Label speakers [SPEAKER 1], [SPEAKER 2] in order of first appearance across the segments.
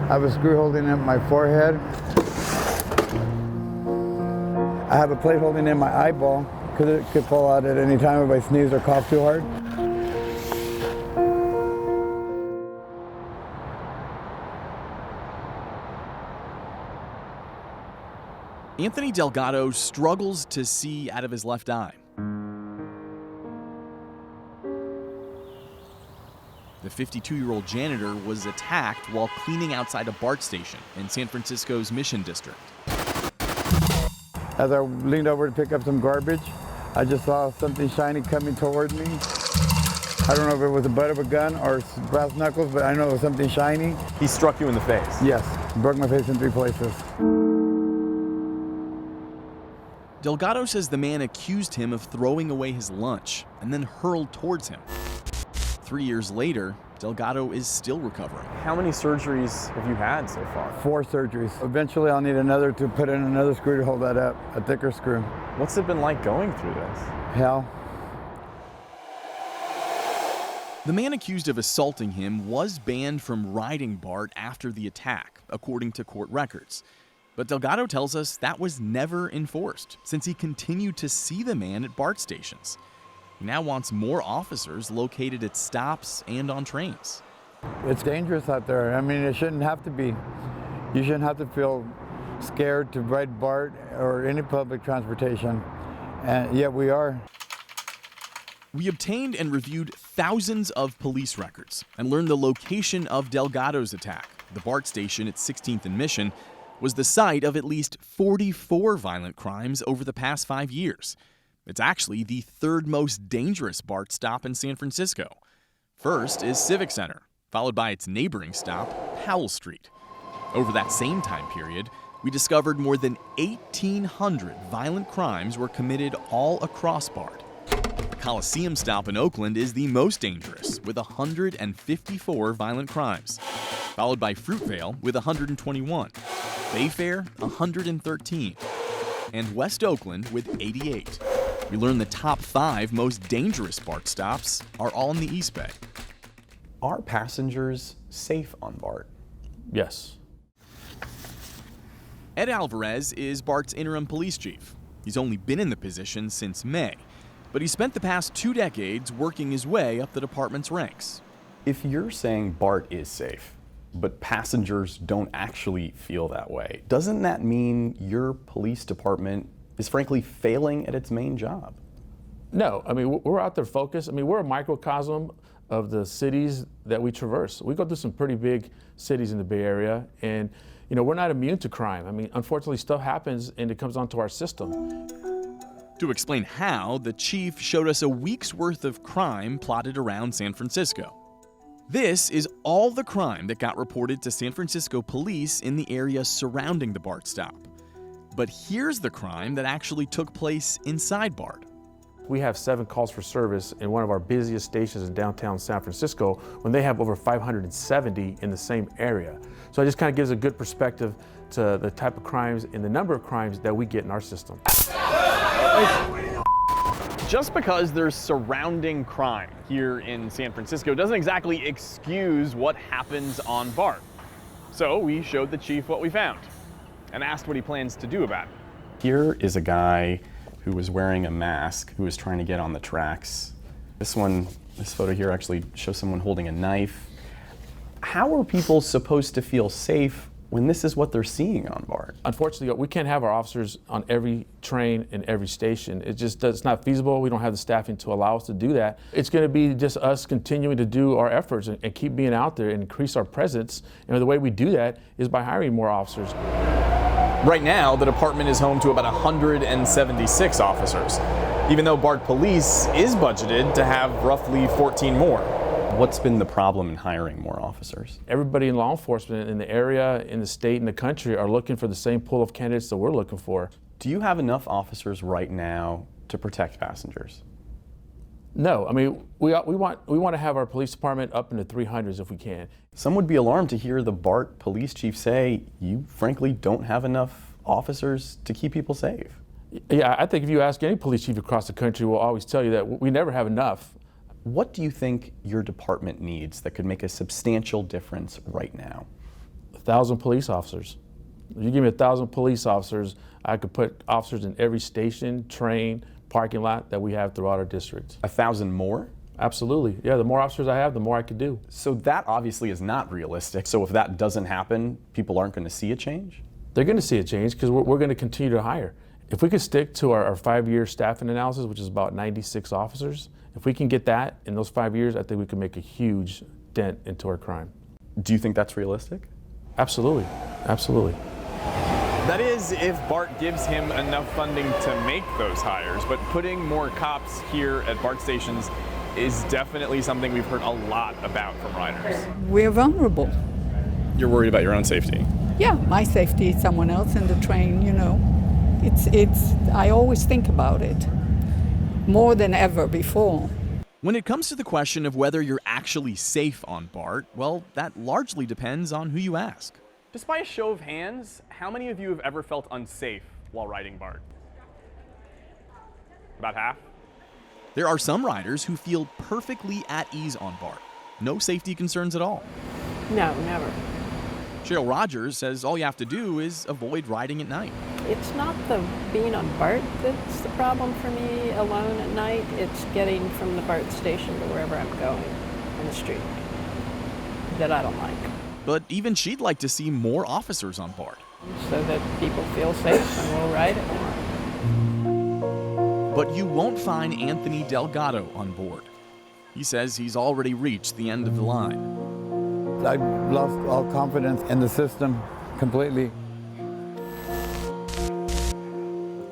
[SPEAKER 1] I have a screw holding in my forehead. I have a plate holding in my eyeball because it could fall out at any time if I sneeze or cough too hard.
[SPEAKER 2] Anthony Delgado struggles to see out of his left eye. The 52-year-old janitor was attacked while cleaning outside a BART station in San Francisco's Mission District.
[SPEAKER 1] As I leaned over to pick up some garbage, I just saw something shiny coming towards me. I don't know if it was the butt of a gun or brass knuckles, but I know it was something shiny.
[SPEAKER 3] He struck you in the face?
[SPEAKER 1] Yes, broke my face in 3 places.
[SPEAKER 2] Delgado says the man accused him of throwing away his lunch and then hurled towards him. 3 years later, Delgado is still recovering.
[SPEAKER 3] How many surgeries have you had so far?
[SPEAKER 1] 4 surgeries. Eventually I'll need another to put in another screw to hold that up, a thicker screw.
[SPEAKER 3] What's it been like going through this?
[SPEAKER 1] Hell.
[SPEAKER 2] The man accused of assaulting him was banned from riding BART after the attack, according to court records. But Delgado tells us that was never enforced, since he continued to see the man at BART stations. He now wants more officers located at stops and on trains.
[SPEAKER 1] It's dangerous out there. I mean, it shouldn't have to be. You shouldn't have to feel scared to ride BART or any public transportation, and yet we are.
[SPEAKER 2] We obtained and reviewed thousands of police records and learned the location of Delgado's attack. The BART station at 16th and Mission was the site of at least 44 violent crimes over the past 5 years. It's actually the 3rd most dangerous BART stop in San Francisco. First is Civic Center, followed by its neighboring stop, Powell Street. Over that same time period, we discovered more than 1,800 violent crimes were committed all across BART. The Coliseum stop in Oakland is the most dangerous, with 154 violent crimes, followed by Fruitvale with 121, Bayfair 113, and West Oakland with 88. We learned the top 5 most dangerous BART stops are all in the East Bay.
[SPEAKER 3] Are passengers safe on BART?
[SPEAKER 4] Yes.
[SPEAKER 2] Ed Alvarez is BART's interim police chief. He's only been in the position since May, but he spent the past 2 decades working his way up the department's ranks.
[SPEAKER 3] If you're saying BART is safe, but passengers don't actually feel that way, doesn't that mean your police department is frankly failing at its main job?
[SPEAKER 4] No, I mean, we're out there focused. I mean, we're a microcosm of the cities that we traverse. We go through some pretty big cities in the Bay Area, and you know, we're not immune to crime. I mean, unfortunately, stuff happens and it comes onto our system.
[SPEAKER 2] To explain how, the chief showed us a week's worth of crime plotted around San Francisco. This is all the crime that got reported to San Francisco police in the area surrounding the BART stop. But here's the crime that actually took place inside BART.
[SPEAKER 4] We have 7 calls for service in one of our busiest stations in downtown San Francisco when they have over 570 in the same area. So it just kind of gives a good perspective to the type of crimes and the number of crimes that we get in our system.
[SPEAKER 3] Just because there's surrounding crime here in San Francisco doesn't exactly excuse what happens on BART. So we showed the chief what we found and asked what he plans to do about it. Here is a guy who was wearing a mask who was trying to get on the tracks. This photo here actually shows someone holding a knife. How are people supposed to feel safe when this is what they're seeing on BART?
[SPEAKER 4] Unfortunately, we can't have our officers on every train and every station. It's not feasible. We don't have the staffing to allow us to do that. It's going to be just us continuing to do our efforts and keep being out there and increase our presence. And the way we do that is by hiring more officers.
[SPEAKER 3] Right now, the department is home to about 176 officers, even though BART Police is budgeted to have roughly 14 more. What's been the problem in hiring more officers?
[SPEAKER 4] Everybody in law enforcement in the area, in the state, and the country are looking for the same pool of candidates that we're looking for.
[SPEAKER 3] Do you have enough officers right now to protect passengers?
[SPEAKER 4] No, I mean, we want to have our police department up in the 300s if we can.
[SPEAKER 3] Some would be alarmed to hear the BART police chief say you frankly don't have enough officers to keep people safe.
[SPEAKER 4] Yeah, I think if you ask any police chief across the country, we'll always tell you that we never have enough.
[SPEAKER 3] What do you think your department needs that could make a substantial difference right now?
[SPEAKER 4] 1,000 police officers. If you give me 1,000 police officers, I could put officers in every station, train, parking lot that we have throughout our district.
[SPEAKER 3] 1,000 more?
[SPEAKER 4] Absolutely. Yeah, the more officers I have, the more I could do.
[SPEAKER 3] So that obviously is not realistic. So if that doesn't happen, people aren't going to see a change?
[SPEAKER 4] They're going to see a change because we're going to continue to hire. If we could stick to our 5-year staffing analysis, which is about 96 officers, if we can get that in those 5 years, I think we can make a huge dent into our crime.
[SPEAKER 3] Do you think that's realistic?
[SPEAKER 4] Absolutely. Absolutely.
[SPEAKER 3] That is, if BART gives him enough funding to make those hires, but putting more cops here at BART stations is definitely something we've heard a lot about from riders.
[SPEAKER 5] We're vulnerable.
[SPEAKER 3] You're worried about your own safety?
[SPEAKER 5] Yeah, my safety, someone else in the train, you know. I always think about it, more than ever before.
[SPEAKER 2] When it comes to the question of whether you're actually safe on BART, well, that largely depends on who you ask.
[SPEAKER 3] Just by a show of hands, how many of you have ever felt unsafe while riding BART? About half?
[SPEAKER 2] There are some riders who feel perfectly at ease on BART. No safety concerns at all.
[SPEAKER 6] No, never.
[SPEAKER 2] Cheryl Rogers says all you have to do is avoid riding at night.
[SPEAKER 6] It's not the being on BART that's the problem for me alone at night. It's getting from the BART station to wherever I'm going on the street that I don't like.
[SPEAKER 2] But even she'd like to see more officers on BART.
[SPEAKER 6] So that people feel safe and will ride it more.
[SPEAKER 2] But you won't find Anthony Delgado on board. He says he's already reached the end of the line.
[SPEAKER 1] I lost all confidence in the system completely.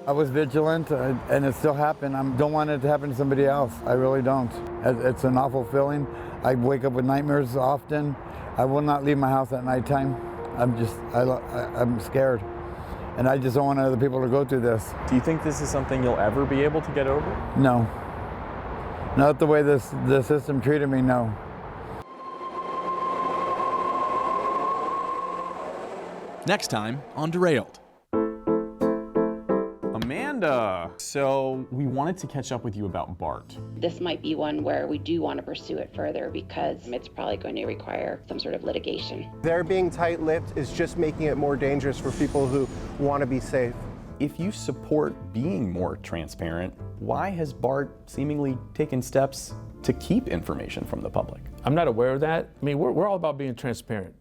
[SPEAKER 1] I was vigilant, and it still happened. I don't want it to happen to somebody else. I really don't. It's an awful feeling. I wake up with nightmares often. I will not leave my house at nighttime. I'm scared. And I just don't want other people to go through this.
[SPEAKER 3] Do you think this is something you'll ever be able to get over?
[SPEAKER 1] No. Not the way the system treated me, no.
[SPEAKER 2] Next time on Derailed.
[SPEAKER 3] Amanda, so we wanted to catch up with you about BART.
[SPEAKER 7] This might be one where we do want to pursue it further because it's probably going to require some sort of litigation.
[SPEAKER 8] Their being tight-lipped is just making it more dangerous for people who want to be safe.
[SPEAKER 3] If you support being more transparent, why has BART seemingly taken steps to keep information from the public?
[SPEAKER 4] I'm not aware of that. I mean, we're all about being transparent.